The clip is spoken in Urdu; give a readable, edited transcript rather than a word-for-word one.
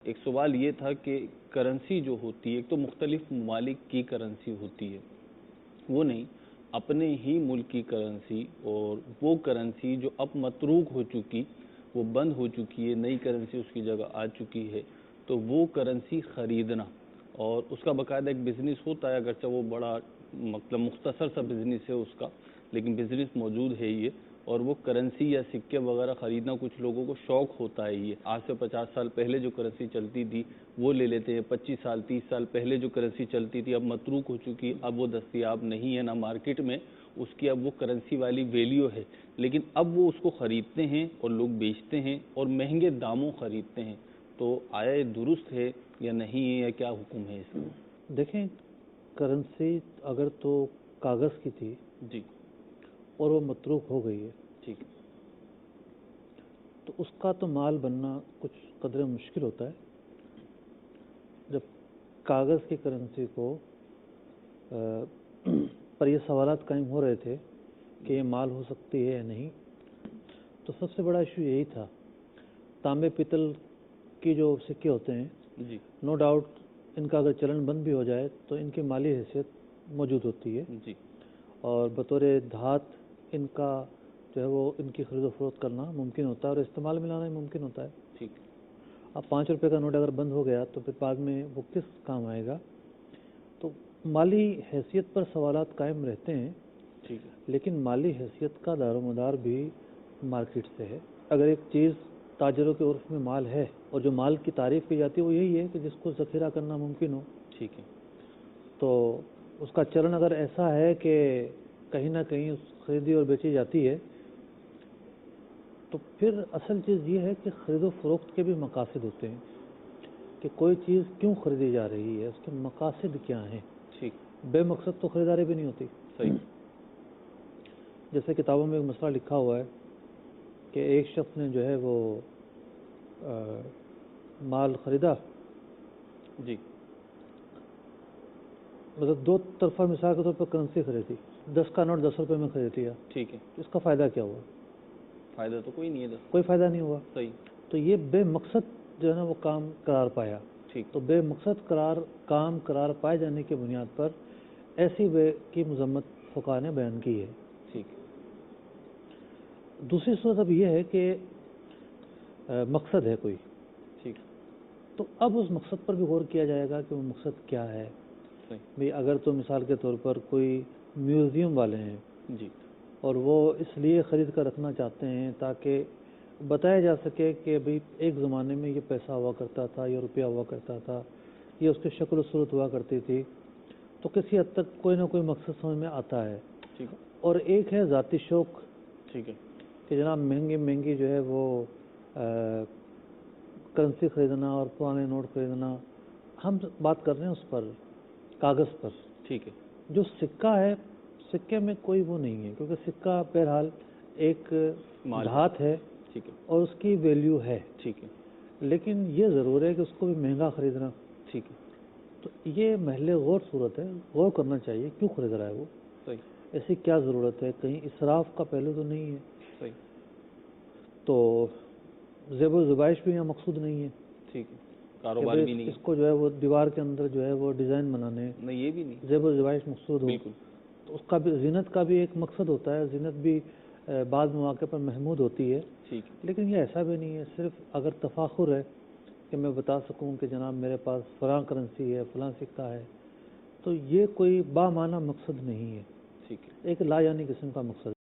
ایک سوال یہ تھا کہ کرنسی جو ہوتی ہے ایک تو مختلف ممالک کی کرنسی ہوتی ہے، وہ نہیں اپنے ہی ملک کی کرنسی، اور وہ کرنسی جو اب متروک ہو چکی، وہ بند ہو چکی ہے، نئی کرنسی اس کی جگہ آ چکی ہے، تو وہ کرنسی خریدنا اور اس کا باقاعدہ ایک بزنس ہوتا ہے، اگرچہ وہ بڑا مطلب مختصر سا بزنس ہے اس کا، لیکن بزنس موجود ہے یہ، اور وہ کرنسی یا سکے وغیرہ خریدنا کچھ لوگوں کو شوق ہوتا ہے۔ یہ آج سے 50 سال پہلے جو کرنسی چلتی تھی وہ لے لیتے ہیں، 25 سال 30 سال پہلے جو کرنسی چلتی تھی اب متروک ہو چکی، اب وہ دستیاب نہیں ہے نہ مارکیٹ میں اس کی اب وہ کرنسی والی ویلیو ہے، لیکن اب وہ اس کو خریدتے ہیں اور لوگ بیچتے ہیں اور مہنگے داموں خریدتے ہیں۔ تو آیا یہ درست ہے یا نہیں ہے، یا کیا حکم ہے اس کا؟ دیکھیں، کرنسی اگر تو کاغذ کی تھی جی، اور وہ متروک ہو گئی ہے، ٹھیک، تو اس کا تو مال بننا کچھ قدر مشکل ہوتا ہے۔ جب کاغذ کی کرنسی کو پر یہ سوالات قائم ہو رہے تھے کہ یہ مال ہو سکتی ہے یا نہیں، تو سب سے بڑا ایشو یہی تھا۔ تانبے پیتل کی جو سکے ہوتے ہیں، جی، نو ڈاؤٹ ان کا اگر چلن بند بھی ہو جائے تو ان کی مالی حیثیت موجود ہوتی ہے، جی، اور بطور دھات ان کا جو ہے وہ ان کی خرید و فروخت کرنا ممکن ہوتا ہے اور استعمال میں لانا ممکن ہوتا ہے۔ ٹھیک، اب 5 روپے کا نوٹ اگر بند ہو گیا تو پھر بعد میں وہ کس کام آئے گا؟ تو مالی حیثیت پر سوالات قائم رہتے ہیں، ٹھیک ہے، لیکن مالی حیثیت کا دار و مدار بھی مارکیٹ سے ہے۔ اگر ایک چیز تاجروں کے عرف میں مال ہے، اور جو مال کی تعریف کی جاتی ہے وہ یہی ہے کہ جس کو ذخیرہ کرنا ممکن ہو، ٹھیک ہے، تو اس کا چلن اگر ایسا ہے کہ کہیں نہ کہیں خریدی اور بیچی جاتی ہے، تو پھر اصل چیز یہ ہے کہ خرید و فروخت کے بھی مقاصد ہوتے ہیں کہ کوئی چیز کیوں خریدی جا رہی ہے، اس کے مقاصد کیا ہیں۔ ٹھیک، بے مقصد تو خریداری بھی نہیں ہوتی۔ صحیح، جیسے کتابوں میں ایک مسئلہ لکھا ہوا ہے کہ ایک شخص نے جو ہے وہ مال خریدا، جی، مطلب دو طرفہ مثال کے طور پر کرنسی خریدی، 10 کا نوٹ 10 روپے میں خرید لیا، ٹھیک ہے، اس کا فائدہ کیا ہوا؟ فائدہ تو کوئی نہیں ہے کوئی فائدہ نہیں ہوا۔ صحیح، تو یہ بے مقصد جو ہے نا وہ کام قرار پایا۔ ٹھیک، تو بے مقصد کام قرار پائے جانے کی بنیاد پر ایسی بے کی مذمت فقہا نے بیان کی ہے۔ ٹھیک، دوسری صورت اب یہ ہے کہ مقصد ہے کوئی، ٹھیک، تو اب اس مقصد پر بھی غور کیا جائے گا کہ وہ مقصد کیا ہے۔ صحیح، بھئی اگر تو مثال کے طور پر کوئی میوزیم والے ہیں جی، اور اور وہ اس لیے خرید کر رکھنا چاہتے ہیں تاکہ بتایا جا سکے کہ بھئی ایک زمانے میں یہ پیسہ ہوا کرتا تھا، یہ روپیہ ہوا کرتا تھا، یہ اس کی شکل و صورت ہوا کرتی تھی، تو کسی حد تک کوئی نہ کوئی مقصد سمجھ میں آتا ہے۔ ٹھیک، اور ایک ہے ذاتی شوق ٹھیک ہے، کہ جناب مہنگی جو ہے وہ کرنسی خریدنا اور پرانے نوٹ خریدنا، ہم بات کر رہے ہیں اس پر، کاغذ پر۔ ٹھیک ہے، جو سکہ ہے، سکے میں کوئی وہ نہیں ہے، کیونکہ سکہ بہرحال ایک مال دھات ہے ٹھیک ہے، اور اس کی ویلیو ہے، ٹھیک ہے، لیکن یہ ضرور ہے کہ اس کو بھی مہنگا خریدنا، ٹھیک ہے، تو یہ محل غور صورت ہے، غور کرنا چاہیے کیوں خرید رہا ہے وہ، صحیح، ایسی کیا ضرورت ہے، کہیں اسراف کا پہلو تو نہیں ہے۔ صحیح، تو زیب و زبائش بھی یہاں مقصود نہیں ہے ٹھیک ہے، کہ کاروبار بھئی بھی نہیں اس ہے، کو جو ہے وہ دیوار کے اندر جو ہے وہ ڈیزائن بنانے، نہیں یہ بھی نہیں، زیب و زبائش مقصود ہو، بالکل، تو اس کا بھی زینت کا بھی ایک مقصد ہوتا ہے، زینت بھی بعض مواقع پر محمود ہوتی ہے، ٹھیک ہے، لیکن یہ ایسا بھی نہیں ہے صرف اگر تفاخر ہے کہ میں بتا سکوں کہ جناب میرے پاس فلاں کرنسی ہے، فلاں سکہ ہے، تو یہ کوئی بامعنی مقصد نہیں ہے، ٹھیک ہے۔ ایک لا یعنی قسم کا مقصد ہے۔